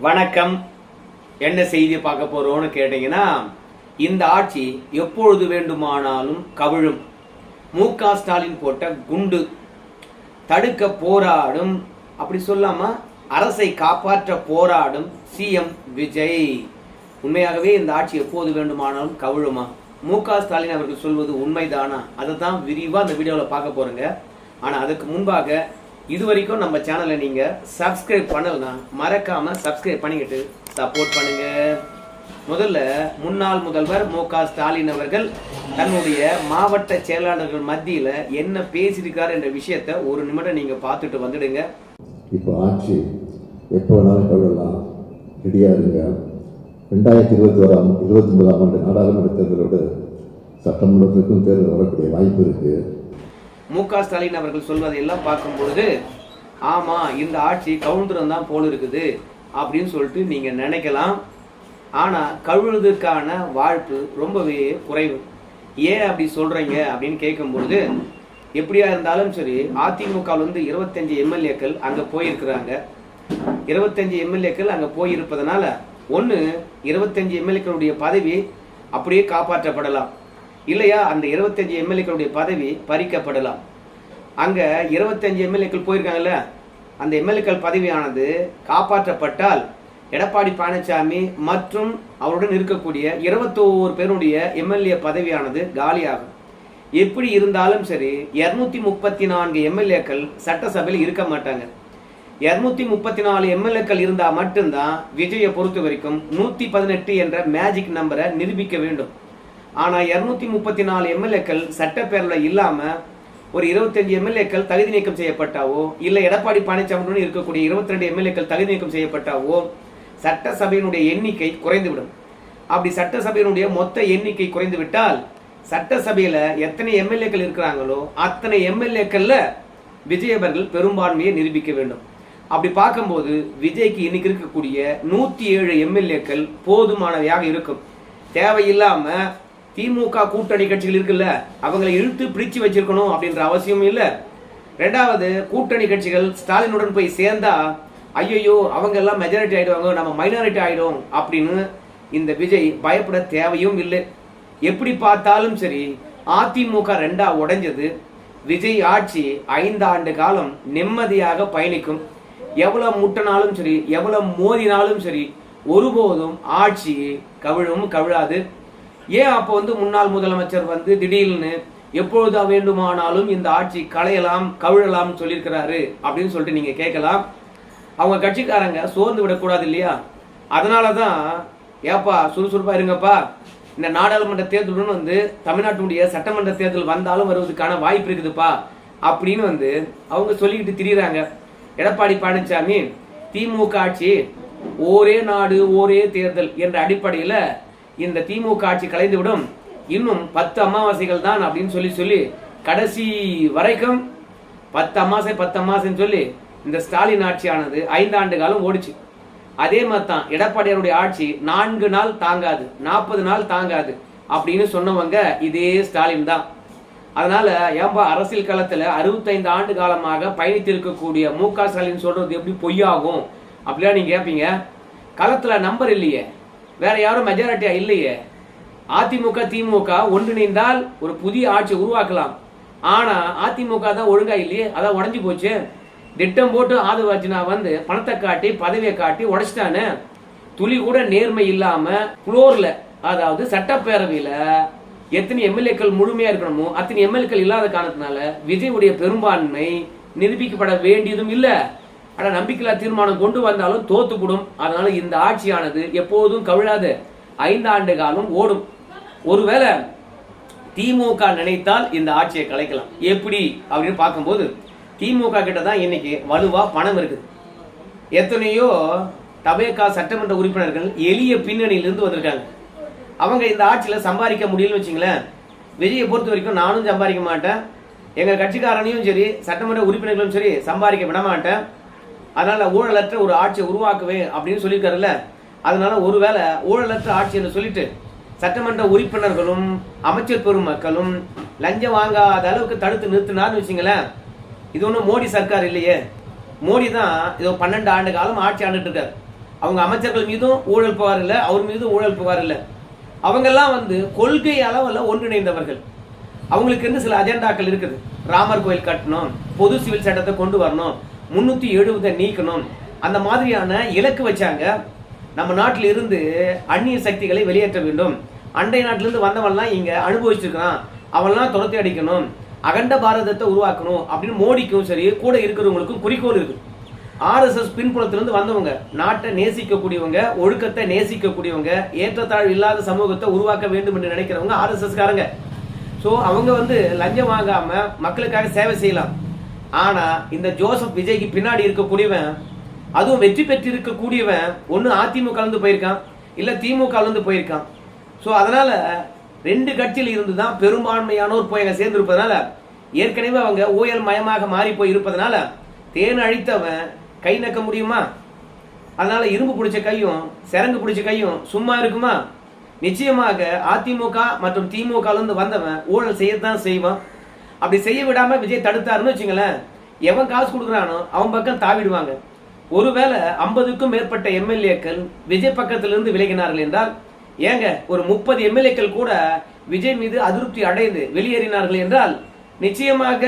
வணக்கம். என்ன செய்தி பார்க்க போறோம்னு கேட்டீங்கன்னா, இந்த ஆட்சி எப்பொழுது வேண்டுமானாலும் கவிழும். மு.க. ஸ்டாலின் போட்ட குண்டு தடுக்க போராடும், அப்படி சொல்லாம அரசை காப்பாற்ற போராடும் சிஎம் விஜய். உண்மையாகவே இந்த ஆட்சி எப்போது வேண்டுமானாலும் கவிழுமா? மு.க. ஸ்டாலின் அவர்கள் சொல்வது உண்மைதானா? அதை தான் விரிவா இந்த வீடியோவில் பார்க்க போறேங்க. ஆனா அதுக்கு முன்பாக இதுவரைக்கும் நம்ம சேனலை நீங்க சப்ஸ்கிரைப் பண்ணலனா மறக்காம சப்ஸ்கிரைப் பண்ணிக்கிட்டு சப்போர்ட் பண்ணுங்க. முதல்ல முன்னாள் முதல்வர் மு.க. ஸ்டாலின் அவர்கள் தன்னுடைய மாவட்ட செயலாளர்கள் மத்தியில என்ன பேசியிருக்காரு என்ற விஷயத்தை ஒரு நிமிடம் நீங்க பார்த்துட்டு வந்துடுங்க. இப்போ ஆட்சி எப்போ வேணாலும் கவிழலாம், ரெடியாக இருங்க. 2029 ஆண்டு நாடாளுமன்ற தேர்தலோடு சட்டமன்றத்திற்கும் தேர்தல் வரக்கூடிய வாய்ப்பு இருக்கு. மு.க. ஸ்டாலின் அவர்கள் சொல்வதை எல்லாம் பார்க்கும்பொழுது, ஆமா இந்த ஆட்சி கவுண்டரம் தான் போல இருக்குது அப்படின்னு சொல்லிட்டு நீங்க நினைக்கலாம். ஆனா கவிழ்வதற்கான வாய்ப்பு ரொம்பவே குறைவு. ஏன் அப்படி சொல்றீங்க அப்படின்னு கேட்கும்பொழுது, எப்படியா இருந்தாலும் சரி, அதிமுக 25 எம்எல்ஏக்கள் அங்க போயிருக்கிறாங்க. 25 எம்எல்ஏக்கள் அங்க போயிருப்பதனால ஒன்று 25 எம்எல்ஏக்களுடைய பதவி அப்படியே காப்பாற்றப்படலாம், இல்லையா அந்த 25 எம்எல்ஏக்களுடைய பதவி பறிக்கப்படலாம். அங்க 25 எம்எல்ஏக்கள் போயிருக்காங்கல்ல, அந்த எம்எல்ஏக்கள் பதவியானது காப்பாற்றப்பட்டால் எடப்பாடி பழனிசாமி மற்றும் அவருடன் இருக்கக்கூடிய 21 பேருடைய எம்எல்ஏ பதவியானது காலியாகும். எப்படி இருந்தாலும் சரி 234 எம்எல்ஏக்கள் சட்டசபையில் இருக்க மாட்டாங்க. 234 எம்எல்ஏக்கள் இருந்தா மட்டும்தான் விஜயை பொறுத்த வரைக்கும் 118 என்ற மேஜிக் நம்பரை நிரூபிக்க வேண்டும். ஆனா 234 எம்எல்ஏக்கள் சட்டப்பேரவையில் இல்லாம ஒரு 25 எம்எல்ஏக்கள் தகுதி நீக்கம் செய்யப்பட்டாவோ, இல்ல எடப்பாடி பழனிசாமியுடன் இருக்கக்கூடிய 22 எம்எல்ஏக்கள் தகுதி நீக்கம் செய்யப்பட்டாவோ சட்டசபையினுடைய எண்ணிக்கை குறைந்துவிடும். அப்படி சட்டசபையினுடைய மொத்த எண்ணிக்கை குறைந்து விட்டால் சட்டசபையில எத்தனை எம்எல்ஏக்கள் இருக்கிறாங்களோ அத்தனை எம்எல்ஏக்கள்ல விஜய் அவர்கள் பெரும்பான்மையை நிரூபிக்க வேண்டும். அப்படி பார்க்கும்போது விஜய்க்கு இன்னைக்கு இருக்கக்கூடிய 107 எம்எல்ஏக்கள் போதுமானவையாக இருக்கும். தேவையில்லாம திமுக கூட்டணி கட்சிகள் இருக்குல்ல, அவங்களை இழுத்து பிடிச்சு வச்சிருக்கணும் அப்படின்ற அவசியம் இல்லை. ரெண்டாவது, கூட்டணி கட்சிகள் ஸ்டாலினுடன் போய் சேர்ந்தா ஐயோ அவங்க எல்லாம் மெஜாரிட்டி ஆயிடுவாங்க, நம்ம மைனாரிட்டி ஆயிடும் அப்படின்னு இந்த விஜய் பயப்பட தேவையும் இல்லை. எப்படி பார்த்தாலும் சரி, அதிமுக ரெண்டா உடைஞ்சது. விஜய் ஆட்சி 5 ஆண்டு காலம் நிம்மதியாக பயணிக்கும். எவ்வளவு முட்டினாலும் சரி, எவ்வளவு மோதினாலும் சரி, ஒருபோதும் ஆட்சி கவிழாது. ஏன் அப்போ முன்னாள் முதலமைச்சர் திடீர்னு எப்பொழுதா வேண்டுமானாலும் இந்த ஆட்சி களையலாம் கவிழலாம் சொல்லியிருக்கிறாரு அப்படின்னு சொல்லிட்டு நீங்க கேட்கலாம். அவங்க கட்சிக்காரங்க சோர்ந்து விடக்கூடாது இல்லையா? அதனாலதான் ஏப்பா சுறுசுறுப்பா இருங்கப்பா, இந்த நாடாளுமன்ற தேர்தலுடன் தமிழ்நாட்டுடைய சட்டமன்ற தேர்தல் வந்தாலும் வருவதற்கான வாய்ப்பு இருக்குதுப்பா அப்படின்னு அவங்க சொல்லிக்கிட்டு திரியிறாங்க. எடப்பாடி பழனிசாமி திமுக ஆட்சி ஒரே நாடு ஒரே தேர்தல் என்ற அடிப்படையில இந்த திமுக ஆட்சி கலைந்துவிடும், இன்னும் 10 அமாவாசைகள் தான் அப்படின்னு சொல்லி கடைசி வரைக்கும் 10 அமாவாசைன்னு சொல்லி இந்த ஸ்டாலின் ஆட்சியானது 5 ஆண்டு காலம் ஓடிச்சு. அதே மாதிரி தான் எடப்பாடியாருடைய ஆட்சி 4 நாள் தாங்காது, 40 நாள் தாங்காது அப்படின்னு சொன்னவங்க இதே ஸ்டாலின் தான். அதனால ஏன்பா அரசியல் களத்துல 65 ஆண்டு காலமாக பயணித்து இருக்கக்கூடிய மு.க. ஸ்டாலின் சொல்றது எப்படி பொய்யாகும் அப்படிலாம் நீங்க கேட்பீங்க. களத்துல நம்பர் இல்லையே, வேற யாரும் மெஜாரிட்டியா இல்லையே. அதிமுக திமுக ஒன்றிணைந்தால் ஒரு புதிய ஆட்சி உருவாக்கலாம். ஆனா அதிமுக தான் ஒழுங்கா இல்லையே, அதான் உடஞ்சி போச்சு. திட்டம் போட்டு ஆதரவாச்சுனா பணத்தை காட்டி பதவியை காட்டி உடைச்சிட்டானே. துளி கூட நேர்மை இல்லாம புளோர்ல, அதாவது சட்டப்பேரவையில எத்தனை எம்எல்ஏக்கள் முழுமையா இருக்கணுமோ அத்தனை எம்எல்ஏக்கள் இல்லாத காரணத்தினால விஜயுடைய பெரும்பான்மை நிரூபிக்கப்பட வேண்டியதும் இல்ல. ஆனா நம்பிக்கையில்லா தீர்மானம் கொண்டு வந்தாலும் தோத்துப்படும். அதனால இந்த ஆட்சியானது எப்போதும் கவிழாது, 5 ஆண்டு காலம் ஓடும். ஒருவேளை திமுக நினைத்தால் இந்த ஆட்சியை கலைக்கலாம். எப்படி அப்படின்னு பார்க்கும்போது, திமுக கிட்ட தான் இன்னைக்கு வலுவா பணம் இருக்குது. எத்தனையோ தபேகா சட்டமன்ற உறுப்பினர்கள் எளிய பின்னணியிலிருந்து வந்திருக்காங்க. அவங்க இந்த ஆட்சியில சம்பாதிக்க முடியலன்னு வச்சுங்களேன். விஜயை பொறுத்த வரைக்கும் நானும் சம்பாதிக்க மாட்டேன், எங்க கட்சிக்காரனையும் சரி சட்டமன்ற உறுப்பினர்களும் சரி சம்பாதிக்க விட மாட்டேன், அதனால ஊழலற்ற ஒரு ஆட்சியை உருவாக்குவேன் அப்படின்னு சொல்லியிருக்காருல்ல. அதனால ஒருவேளை ஊழலற்ற ஆட்சி என்று சொல்லிட்டு சட்டமன்ற உறுப்பினர்களும் அமைச்சர் பெருமக்களும் லஞ்சம் வாங்காத அளவுக்கு தடுத்து நிறுத்தினார்னு வச்சுங்களேன், இது ஒன்றும் மோடி சர்க்கார் இல்லையே. மோடி தான் இதோ 12 ஆண்டு காலம் ஆட்சி ஆண்டுட்டு இருக்காரு. அவங்க அமைச்சர்கள் மீதும் ஊழல் புகார் இல்லை, அவர் மீதும் ஊழல் புகார் இல்லை. அவங்கெல்லாம் வந்து கொள்கை அளவில் ஒன்றிணைந்தவர்கள். அவங்களுக்கு இருந்து சில அஜெண்டாக்கள் இருக்குது. ராமர் கோயில் கட்டணும், பொது சிவில் சட்டத்தை கொண்டு வரணும், 370 நீக்கணும், அந்த மாதிரியான இலக்கு வச்சாங்க. நம்ம நாட்டில் இருந்து அந்நிய சக்திகளை வெளியேற்ற வேண்டும், அண்டை நாட்டிலிருந்து வந்தவன்லாம் இங்க அனுபவிச்சிருக்கான், அவன்லாம் துரத்தி அடிக்கணும், அகண்ட பாரதத்தை உருவாக்கணும் அப்படின்னு மோடிக்கும் சரி கூட இருக்கிறவங்களுக்கும் குறிக்கோள் இருக்கு. ஆர்எஸ்எஸ் பின்புலத்திலிருந்து வந்தவங்க, நாட்டை நேசிக்கக்கூடியவங்க, ஒழுக்கத்தை நேசிக்கக்கூடியவங்க, ஏற்றத்தாழ்வு இல்லாத சமூகத்தை உருவாக்க வேண்டும் என்று நினைக்கிறவங்க ஆர்எஸ்எஸ் காரங்க. ஸோ அவங்க வந்து லஞ்சம் வாங்காம மக்களுக்காக சேவை செய்யலாம். ஆனா இந்த ஜோசப் விஜய்க்கு பின்னாடி இருக்கக்கூடியவன், அதுவும் வெற்றி பெற்று இருக்கக்கூடியவன், ஒன்னு அதிமுக கலந்து போயிருக்கான், இல்ல திமுக கலந்து போயிருக்கான். ஸோ அதனால 2 கட்சியில் இருந்து தான் பெரும்பான்மையானோர் போய் அங்க சேர்ந்திருப்பதனால, ஏற்கனவே அவங்க ஊழல் மயமாக மாறி போய் இருப்பதனால தேன் அழித்தவன் கை நக்க முடியுமா? அதனால இரும்பு பிடிச்ச கையும் சரங்கு பிடிச்ச கையும் சும்மா இருக்குமா? நிச்சயமாக அதிமுக மற்றும் திமுக வந்தவன் ஊழல் செய்யத்தான் செய்வான். அப்படி செய்ய விடாம விஜய் தடுத்தாருன்னு வச்சுங்களேன், எவன் காசு கொடுக்குறானோ அவன் பக்கம் தாவிடுவாங்க. ஒருவேளை 50க்கும் மேற்பட்ட எம்எல்ஏக்கள் விஜய் பக்கத்திலிருந்து விலகினார்கள் என்றால், ஏங்க ஒரு 30 எம்எல்ஏக்கள் கூட விஜய் மீது அதிருப்தி அடைந்து வெளியேறினார்கள் என்றால் நிச்சயமாக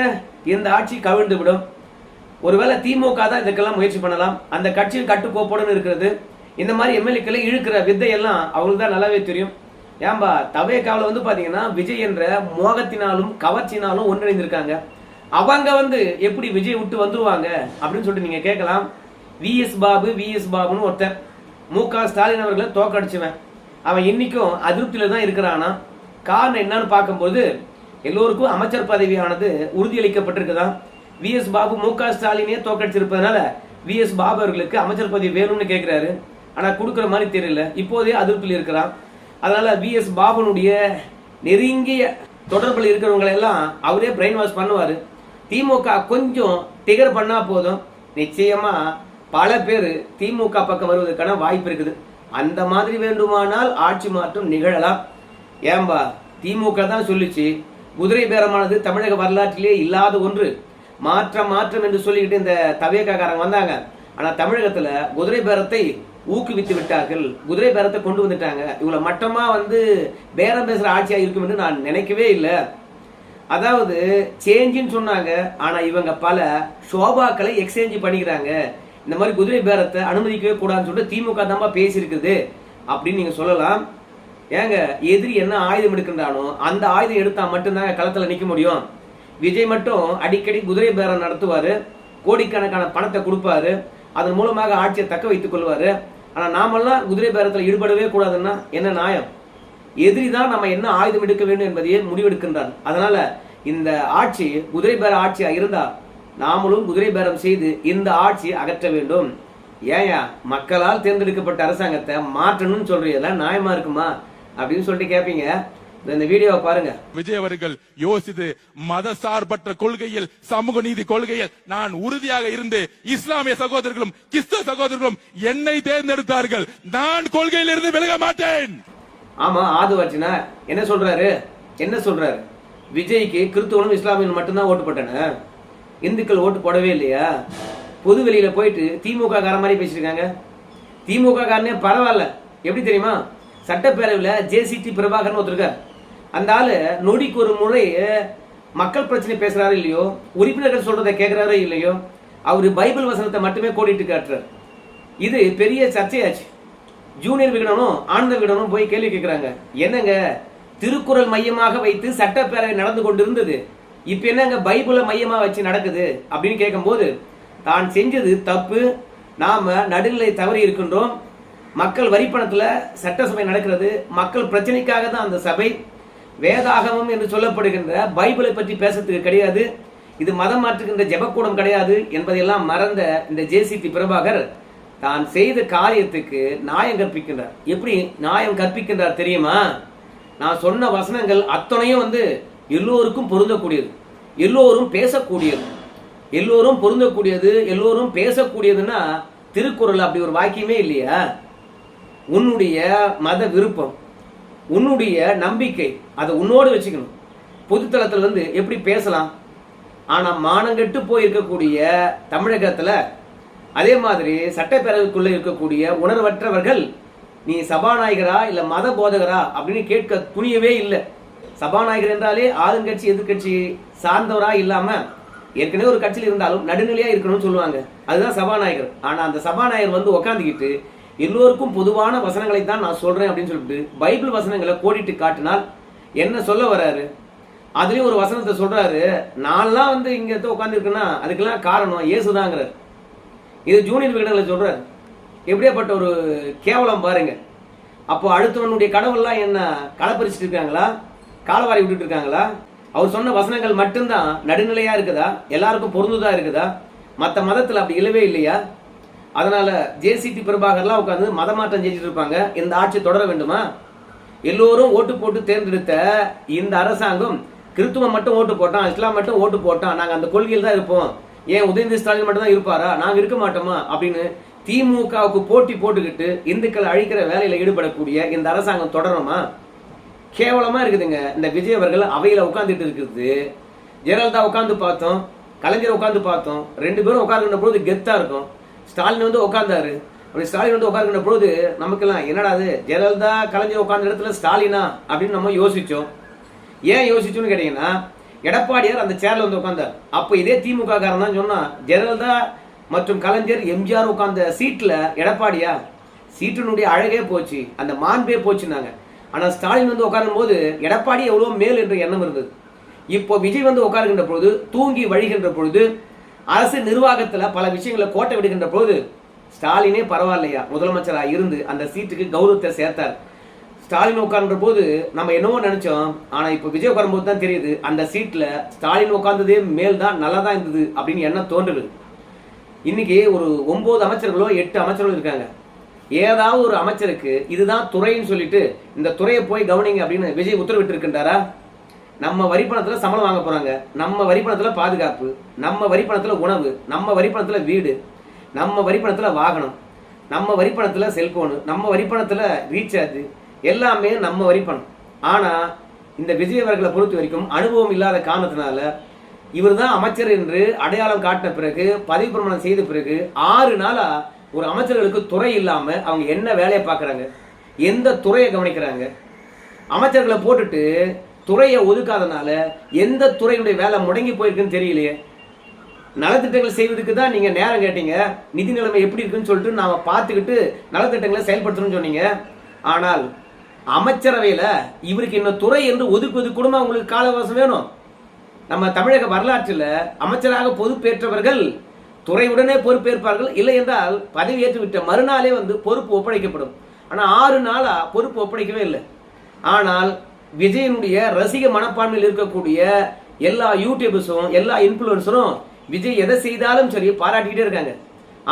இந்த ஆட்சி கவிழ்ந்து விடும். ஒருவேளை திமுக தான் இதுக்கெல்லாம் முயற்சி பண்ணலாம். அந்த கட்சியின் கட்டுக்கோப்புடன் இருக்கிறது. இந்த மாதிரி எம்எல்ஏக்களை இழுக்கிற வித்தையெல்லாம் அவங்களுக்கு தான் நல்லாவே தெரியும். ஏன்பா தவேகாவில் வந்து பாத்தீங்கன்னா விஜய் என்ற மோகத்தினாலும் கவர்ச்சினாலும் ஒன்றிணைந்திருக்காங்க. அவங்க வந்து எப்படி விஜய் விட்டு வந்துருவாங்க அப்படின்னு சொல்லிட்டு நீங்க கேட்கலாம். விஎஸ் பாபுன்னு ஒருத்தன் மு.க. ஸ்டாலின் அவர்களை தோக்கடிச்சுவேன். அவன் இன்னைக்கும் அதிருப்தியில தான் இருக்கிறானா? காரணம் என்னன்னு பார்க்கும்போது, எல்லோருக்கும் அமைச்சர் பதவியானது உறுதியளிக்கப்பட்டிருக்குதான். விஎஸ் பாபு மு.க. ஸ்டாலினே தோக்கடிச்சிருப்பதனால விஎஸ் பாபு அவர்களுக்கு அமைச்சர் பதவி வேணும்னு கேட்கிறாரு. ஆனா கொடுக்குற மாதிரி தெரியல, இப்போதே அதிருப்தியில் இருக்கிறான். அதனால விஎஸ் பாபுனுடைய நெருங்கிய தொடர்பில் இருக்கிறவங்களை எல்லாம் அவரே பிரெயின் வாஷ் பண்ணுவாரு. திமுக கொஞ்சம் டிகர் பண்ணா போதும், நிச்சயமா பல பேர் திமுக பக்கம் வருவதற்கான வாய்ப்பு இருக்குது. அந்த மாதிரி வேண்டுமானால் ஆட்சி மாற்றம் நிகழலாம். ஏன்பா திமுக தான் சொல்லிச்சு, குதிரை பேரமானது தமிழக வரலாற்றிலே இல்லாத ஒன்று, மாற்றம் என்று சொல்லிக்கிட்டு இந்த தவேகாரங்க வந்தாங்க. ஆனா தமிழகத்துல குதிரை பேரத்தை ஊக்குவித்து விட்டார்கள், குதிரை பேரத்தை கொண்டு வந்துட்டாங்க. இவ்வளவு மட்டமா வந்து பேரம் பேசுற ஆட்சியா இருக்கும் என்று நான் நினைக்கவே இல்லை. அதாவது சேஞ்சின்னு சொன்னாங்க, ஆனா இவங்க பல ஷோபாக்களை எக்ஸ்சேஞ்ச் பண்ணிக்கிறாங்க. இந்த மாதிரி குதிரை பேரத்தை அனுமதிக்கவே கூடாதுன்னு சொல்லிட்டு திமுக தான் பேசியிருக்குது அப்படின்னு நீங்க சொல்லலாம். ஏங்க எதிரி என்ன ஆயுதம் எடுக்கின்றானோ அந்த ஆயுதம் எடுத்தா மட்டும்தான் களத்துல நிக்க முடியும். விஜய் மட்டும் அடிக்கடி குதிரை பேரம் நடத்துவாரு, கோடிக்கணக்கான பணத்தை கொடுப்பாரு, அதன் மூலமாக ஆட்சியை தக்க வைத்துக் கொள்வாரு. ஆனா நாமெல்லாம் குதிரை பேரத்தில் ஈடுபடவே கூடாதுன்னா என்ன நியாயம்? எதிரி தான் நம்ம என்ன ஆயுதம் எடுக்க வேண்டும் என்பதையே முடிவெடுக்கின்றார். அதனால இந்த ஆட்சி குதிரை பேர ஆட்சியா இருந்தா நாமளும் குதிரை பேரம் செய்து இந்த ஆட்சியை அகற்ற வேண்டும். ஏயா மக்களால் தேர்ந்தெடுக்கப்பட்ட அரசாங்கத்தை மாற்றணும்னு சொல்றீங்களா? நியாயமா இருக்குமா அப்படின்னு சொல்லிட்டு கேட்பீங்க. இந்த வீடியோவை பாருங்க. விஜய் அவர்கள் யோசித்து மத சார்பற்ற கொள்கையில், சமூக நீதி கொள்கையில் நான் உறுதியாக இருந்து இஸ்லாமிய சகோதரர்களும் கிறிஸ்தவ சகோதரர்களும் என்னை தேர்ந்தெடுத்தார்கள். நான் கொள்கையில் இருந்து விலக மாட்டேன். ஆமா ஆதுவாச்சினா என்ன சொல்றாரு? விஜய்க்கு கிறிஸ்துவனும் இஸ்லாமியனும் மட்டும்தான் ஓட்டு போட்டானே, இந்துக்கள் ஓட்டு போடவே இல்லையா? பொது வெளியில போயிட்டு திமுக கார மாதிரி பேசிருக்காங்க. திமுக காரனே பரவாயில்ல, எப்படி தெரியுமா? சட்டப்பேரவையில் ஜேசிடி பிரபாகரன் ஒருத்தருக்கார். அந்த ஆளு நொடிக்கு ஒரு முறை மக்கள் பிரச்சனை பேசுறாரு இல்லையோ, உறுப்பினர்கள் சொல்றதை கேட்கிறாரோ இல்லையோ, அவரு பைபிள் வசனத்தை மட்டுமே கோடிட்டு காட்டுறாரு. இது பெரிய சர்ச்சையாச்சு. ஜூனியர் விகடனும் ஆனந்த விகடனும் போய் கேள்வி கேட்கிறாங்க, என்னங்க திருக்குறள் மையமாக வைத்து சட்டப்பேரவை நடந்து கொண்டு இருந்தது, இப்ப என்னங்க பைபிளை மையமா வச்சு நடக்குது அப்படின்னு கேட்கும்போது, தான் செஞ்சது தப்பு, நாம நடுநிலை தவறி இருக்கின்றோம், மக்கள் வரிப்பணத்துல சட்டசபை நடக்கிறது, மக்கள் பிரச்சனைக்காக தான் அந்த சபை, வேதாகமம் என்று சொல்லப்படுகின்ற பைபிளை பற்றி பேசுறதுக்கு கிடையாது, இது மதம் மாற்றுகின்ற ஜெபக்கூடம் கிடையாது என்பதையெல்லாம் மறந்த இந்த ஜேசிடி பிரபாகர் தான் செய்த காரியத்துக்கு நியாயம் கற்பிக்கின்றார். எப்படி நியாயம் கற்பிக்கின்றார் தெரியுமா? நான் சொன்ன வசனங்கள் அத்தனையும் வந்து எல்லோருக்கும் பொருந்தக்கூடியது, எல்லோரும் பேசக்கூடியது, எல்லோரும் பொருந்தக்கூடியது, எல்லோரும் பேசக்கூடியதுன்னா திருக்குறள் அப்படி ஒரு வாக்கியமே இல்லையா? உன்னுடைய மத விருப்பம், உன்னுடைய நம்பிக்கை, அதை உன்னோடு வச்சுக்கணும். பொதுத்தளத்தில் வந்து எப்படி பேசலாம்? ஆனா மானங்கெட்டு போயிருக்கக்கூடிய தமிழகத்துல அதே மாதிரி சட்டப்பேரவைக்குள்ள இருக்கக்கூடிய உணர்வற்றவர்கள் நீ சபாநாயகரா இல்ல மத போதகரா அப்படின்னு கேட்க துணியவே இல்லை. சபாநாயகர் என்றாலே ஆளுங்கட்சி எதிர்கட்சி சார்ந்தவரா இல்லாம ஏற்கனவே ஒரு கட்சியில் இருந்தாலும் நடுநிலையா இருக்கணும்னு சொல்லுவாங்க. அதுதான் சபாநாயகர். ஆனா அந்த சபாநாயகர் வந்து உட்காந்துக்கிட்டு எல்லோருக்கும் பொதுவான வசனங்களை தான் நான் சொல்றேன் அப்படின்னு சொல்லிட்டு பைபிள் வசனங்களை கோடிட்டு காட்டினால் என்ன சொல்ல வர்றாரு? அதுலயும் ஒரு வசனத்தை சொல்றாரு, நான்லாம் வந்து இங்க உட்காந்து இருக்குன்னா அதுக்கெல்லாம் காரணம் இயேசுதாங்கிறார். இது ஜூனியர் விகடனில் சொல்றாரு. எப்படியாப்பட்ட ஒரு கேவலம் பாருங்க. அப்போ அடுத்தவனுடைய கடவுள்லாம் என்ன களப்பறிச்சுட்டு இருக்காங்களா, காலவாரி விட்டுட்டு இருக்காங்களா? அவர் சொன்ன வசனங்கள் மட்டும்தான் நடுநிலையா இருக்குதா, எல்லாருக்கும் பொருந்துதா இருக்குதா? மற்ற மதத்தில் அப்படி இல்லவே இல்லையா? அதனால ஜேசிடி பிரபாகர்லாம் உட்காந்து மதமாற்றம் செஞ்சுட்டு இருப்பாங்க. இந்த ஆட்சி தொடர வேண்டுமா? எல்லோரும் ஓட்டு போட்டு தேர்ந்தெடுத்த இந்த அரசாங்கம் கிறிஸ்துவம் மட்டும் ஓட்டு போட்டான், இஸ்லாம் மட்டும் ஓட்டு போட்டான், நாங்க அந்த கொள்கையில் தான் இருப்போம், ஏன் உதயநிதி ஸ்டாலின் மட்டும் தான் இருப்பாரா, நாங்க இருக்க மாட்டோமா அப்படின்னு திமுகவுக்கு போட்டி போட்டுக்கிட்டு இந்துக்களை அழிக்கிற வேலையில ஈடுபடக்கூடிய இந்த அரசாங்கம் தொடருமா? கேவலமா இருக்குதுங்க. இந்த விஜய் அவர்கள் அவையில உட்கார்ந்துட்டு இருக்குது. ஜெயலலிதா உட்கார்ந்து பார்த்தோம், கலைஞர் உட்கார்ந்து பார்த்தோம். ரெண்டு பேரும் உட்கார்ந்துன்ற பொழுது கெத்தா இருக்கும். ஸ்டாலின் வந்து உட்கார்ந்தாரு. அப்படி ஸ்டாலின் வந்து உட்கார்ந்துன்ற பொழுது நமக்கெல்லாம் என்னடாது ஜெயலலிதா கலைஞர் உட்கார்ந்த இடத்துல ஸ்டாலினா அப்படின்னு நம்ம யோசிச்சோம். ஏன் யோசிச்சோம்னு கேட்டீங்கன்னா, எடப்பாடியார் அந்த சேர்ல வந்து உட்கார்ந்தார். அப்ப இதே திமுக காரன் தான் சொன்னா, ஜெயலலிதா மற்றும் கலைஞர் எம்ஜிஆர் உட்கார்ந்த சீட்ல எடப்பாடியா சீட்டினுடைய அழகே போச்சு, அந்த மாண்பே போச்சுன்னாங்க. ஆனா ஸ்டாலின் வந்து உட்காரும் போது எடப்பாடி எவ்வளவு மேல் என்ற எண்ணம் இருந்தது. இப்போ விஜய் வந்து உட்காருகின்ற பொழுது, தூங்கி வழிகின்ற பொழுது, அரசு நிர்வாகத்துல பல விஷயங்களை கோட்டை விடுகின்ற பொழுது ஸ்டாலினே பரவாயில்லையா முதலமைச்சரா இருந்து அந்த சீட்டுக்கு கௌரவத்தை சேர்த்தார். ஸ்டாலின் உட்கார்ன்ற போது நம்ம என்னவோ நினைச்சோம். ஆனா இப்ப விஜய் உட்காரும் போது தான் தெரியுது, அந்த சீட்ல ஸ்டாலின் உட்கார்ந்ததே மேல் தான், நல்லா தான் இருந்தது அப்படின்னு எண்ணம் தோன்றுது. இன்னைக்கு ஒரு 9 அமைச்சர்களோ 8 அமைச்சர்களோ இருக்காங்க. ஏதாவது ஒரு அமைச்சருக்கு இதுதான் துறைன்னு சொல்லிட்டு இந்த துறையை போய் கவனிங்க அப்படின்னு விஜய் உத்தரவிட்டு இருக்கின்றாரா? நம்ம வரிப்பணத்துல சம்பளம் வாங்க போறாங்க, நம்ம வரிப்பணத்துல பாதுகாப்பு, நம்ம வரிப்பணத்துல உணவு, நம்ம வரிப்பணத்துல வீடு, நம்ம வரிப்பணத்துல வாகனம், நம்ம வரிப்பணத்துல செல்போனு, நம்ம வரிப்பணத்துல ரீசார்ஜ், எல்லாமே நம்ம வரிப்பணம். ஆனா இந்த விஜய் அவர்களை பொறுத்த வரைக்கும் அனுபவம் இல்லாத காரணத்தினால இவர் தான் அமைச்சர் என்று அடையாளம் காட்டின பிறகு, பதவி பிரமாணம் செய்த பிறகு 6 நாளா ஒரு அமைச்சர்களுக்கு துறை இல்லாம அவங்க என்ன வேலையை பார்க்கறாங்க, எந்த துறையை கவனிக்கிறாங்க? அமைச்சர்களை போட்டுட்டு துறையை ஒதுக்காதனால எந்த துறையினுடைய வேலை முடங்கி போயிருக்குன்னு தெரியலையே. நலத்திட்டங்கள் செய்வதற்கு தான் நீங்க நேரம் கேட்டீங்க, நிதி நிலைமை எப்படி இருக்குன்னு சொல்லிட்டு நாம பார்த்துக்கிட்டு நலத்திட்டங்களை செயல்படுத்தணும்னு சொன்னீங்க. ஆனால் அமைச்சரவையில இவருக்கு இன்னும் துறை என்று ஒதுக்குவது கூட உங்களுக்கு கால அவகாசம் வேணும். நம்ம தமிழக வரலாற்றில் அமைச்சராக பொறுப்பேற்றவர்கள் துறையுடனே பொறுப்பேற்பார்கள், இல்லை என்றால் பதவி ஏற்றுவிட்ட மறுநாளே வந்து பொறுப்பு ஒப்படைக்கப்படும். ஆனால் 6 நாளா பொறுப்பு ஒப்படைக்கவே இல்லை. ஆனால் விஜயனுடைய ரசிக மனப்பான்மையில் இருக்கக்கூடிய எல்லா யூடியூபர்ஸும் எல்லா இன்ஃபுளுசரும் விஜய் எதை செய்தாலும் சரி பாராட்டிக்கிட்டே இருக்காங்க.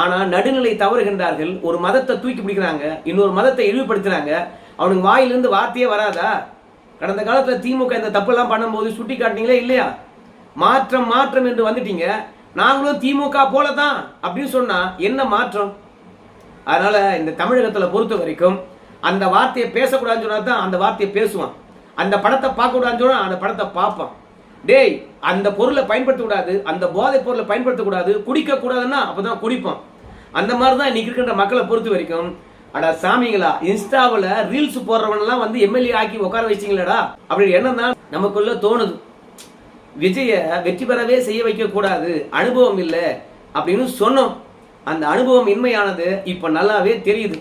ஆனால் நடுநிலை தவறுகின்றார்கள். ஒரு மதத்தை தூக்கி பிடிக்கிறாங்க, இன்னொரு மதத்தை இழிவுபடுத்துறாங்க. அவனுக்கு வாயிலிருந்து வார்த்தையே வராதா? கடந்த காலத்தில் திமுக இந்த தப்பெல்லாம் பண்ணும்போது சுட்டி காட்டினீங்களே இல்லையா? மாற்றம் மாற்றம் என்று வந்துட்டீங்க, நாங்களும் திமுக போலதான் அப்படின்னு சொன்னா என்ன மாற்றம்? அதனால இந்த தமிழகத்துல பொறுத்த வரைக்கும் அந்த வார்த்தையை பேசக்கூடாதுன்னு சொன்னா தான் அந்த வார்த்தையை பேசுவான். அந்த படத்தை பார்க்க கூடாதுன்னு சொன்னா அந்த படத்தை பார்ப்பான். டேய், அந்த பொருளை பயன்படுத்தக்கூடாது, அந்த போதை பொருளை பயன்படுத்தக்கூடாது, குடிக்க கூடாதுன்னா அப்பதான் குடிப்பான். அந்த மாதிரிதான் இன்னைக்கு இருக்கின்ற மக்களை பொறுத்த வரைக்கும். அடா சாமிங்களா, இன்ஸ்டாவில் ரீல்ஸ் போடுறவனெல்லாம் வந்து எம்எல்ஏ ஆக்கி உட்கார வச்சிங்களடா அப்படி எண்ணம் தான் நமக்குள்ள தோணுது. விஜய வெற்றி பெறவே செய்ய வைக்க கூடாது, அனுபவம் இல்லை அப்படின்னு சொன்னோம். அந்த அனுபவம் இன்மையானது இப்ப நல்லாவே தெரியுது.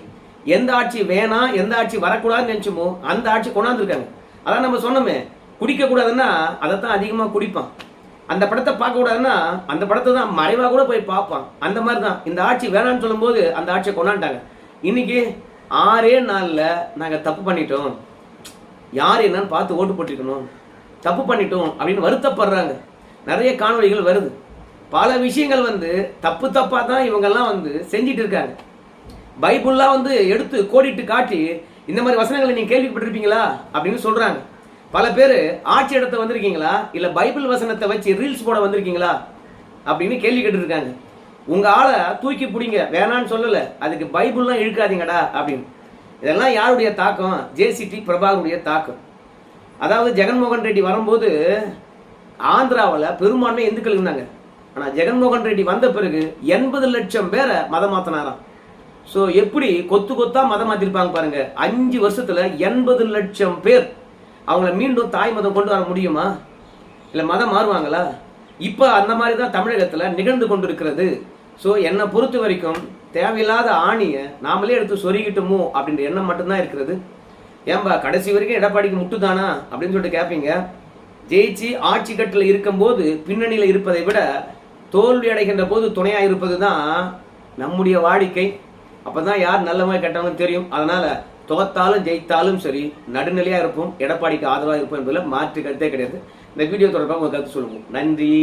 எந்த ஆட்சி வேணாம், எந்த ஆட்சி வரக்கூடாதுன்னு நினைச்சோமோ அந்த ஆட்சி கொண்டாந்துருக்காங்க. அதான் நம்ம சொன்னோமே, குடிக்க கூடாதுன்னா அதைத்தான் அதிகமா குடிப்பான். அந்த படத்தை பார்க்க கூடாதுன்னா அந்த படத்தை தான் மறைவா கூட போய் பார்ப்பான். அந்த மாதிரி தான் இந்த ஆட்சி வேணான்னு சொல்லும் போது அந்த ஆட்சியை கொண்டாண்டாங்க. இன்னைக்கு 6 நாள்ல நாங்க தப்பு பண்ணிட்டோம், யார் என்னன்னு பார்த்து ஓட்டு போட்டிருக்கணும், தப்பு பண்ணிட்டோம் அப்படின்னு வருத்தப்படுறாங்க. நிறைய காணொலிகள் வருது. பல விஷயங்கள் வந்து தப்பு தப்பா தான் இவங்கெல்லாம் வந்து செஞ்சிட்டு இருக்காங்க. பைபிள்லாம் வந்து எடுத்து கோடிட்டு காட்டி இந்த மாதிரி வசனங்களை நீங்க கேள்விப்பட்டிருப்பீங்களா அப்படின்னு சொல்றாங்க. பல பேர் ஆட்சி இடத்தை வந்திருக்கீங்களா, இல்ல பைபிள் வசனத்தை வச்சு ரீல்ஸ் போட வந்திருக்கீங்களா அப்படின்னு கேள்வி கேட்டு இருக்காங்க. உங்க ஆளை தூக்கி பிடிங்க, வேணான்னு சொல்லல, அதுக்கு பைபிள்லாம் இழுக்காதீங்கடா அப்படின்னு. இதெல்லாம் யாருடைய தாக்கம்? ஜேசிடி பிரபாகருடைய தாக்கம். அதாவது ஜெகன்மோகன் ரெட்டி வரும்போது ஆந்திராவில் பெரும்பான்மை இந்துக்கள் இருந்தாங்க. ஆனா ஜெகன்மோகன் ரெட்டி வந்த பிறகு 80 லட்சம் பேரை மதம் மாத்தினாராம். சோ எப்படி கொத்து கொத்தா மதம் மாத்திருப்பாங்க பாருங்க. 5 வருஷத்துல 80 லட்சம் பேர் அவங்கள மீண்டும் தாய் மதம் கொண்டு வர முடியுமா? இல்ல மதம் மாறுவாங்களா? இப்ப அந்த மாதிரி தான் தமிழகத்துல நிகழ்ந்து கொண்டிருக்கிறது. சோ என்னை பொறுத்த வரைக்கும் தேவையில்லாத ஆணிய நாமளே எடுத்து சொருகிட்டோமோ அப்படின்ற எண்ணம் மட்டும்தான் இருக்கிறது. ஏன்பா கடைசி வரைக்கும் எடப்பாடிக்கு முட்டுதானா அப்படின்னு சொல்லிட்டு கேட்பீங்க. ஜெயிச்சு ஆட்சி கட்டில் இருக்கும் போது பின்னணியில இருப்பதை விட தோல்வி அடைகின்ற போது துணையா இருப்பதுதான் நம்முடைய வாடிக்கை. அப்பதான் யார் நல்லவங்க கெட்டவங்க தெரியும். அதனால தோத்தாலும் ஜெயித்தாலும் சரி நடுநிலையா இருப்போம், எடப்பாடிக்கு ஆதரவாக இருப்போம் என்பதில் மாற்று கருத்தே கிடையாது. இந்த வீடியோ தொடர்பாக உங்க கருத்து சொல்லுங்க. நன்றி.